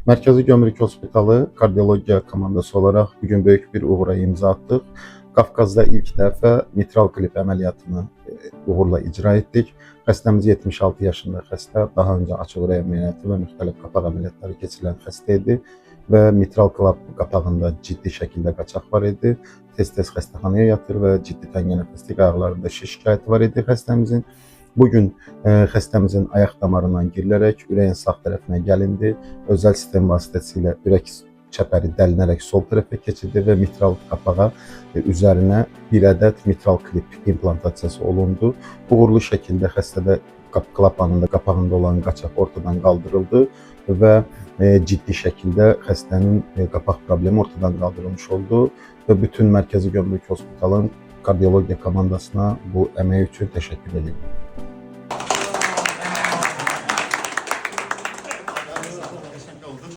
Mərkəzi Gömrük Hospitalı kardiologiya komandası olaraq bugün böyük bir uğura imza atdıq. Qafqazda ilk dəfə mitral klip əməliyyatını uğurla icra etdik. Xəstəmiz 76 yaşında xəstə, daha öncə açıq ürək əməliyyatı və müxtəlif qapaq əməliyyatları keçirilən xəstə idi və mitral klap qapağında ciddi şəkildə qaçaq var idi. Tez-tez xəstəxanaya yatır və ciddi təngənəfəslik, ayaqlarında şiş şikayəti var idi xəstəmizin. Bugün xəstəmizin ayaq damarından girilərək ürəyin sağ tərəfinə gəlindi. Özəl sistem vasitəsilə ürək çəpəri dəlinərək sol tərəfə keçildi və mitral qapağa üzərinə bir ədəd mitral klip implantasiyası olundu. Uğurlu şəkildə xəstədə klapanında, qapağında olan qaçaq ortadan qaldırıldı və ciddi şəkildə xəstənin qapaq problemi ortadan qaldırılmış oldu və bütün Mərkəzi Gömrük Hospitalın kardiologiya komandasına bu əmək üçün təşəkkür edirəm.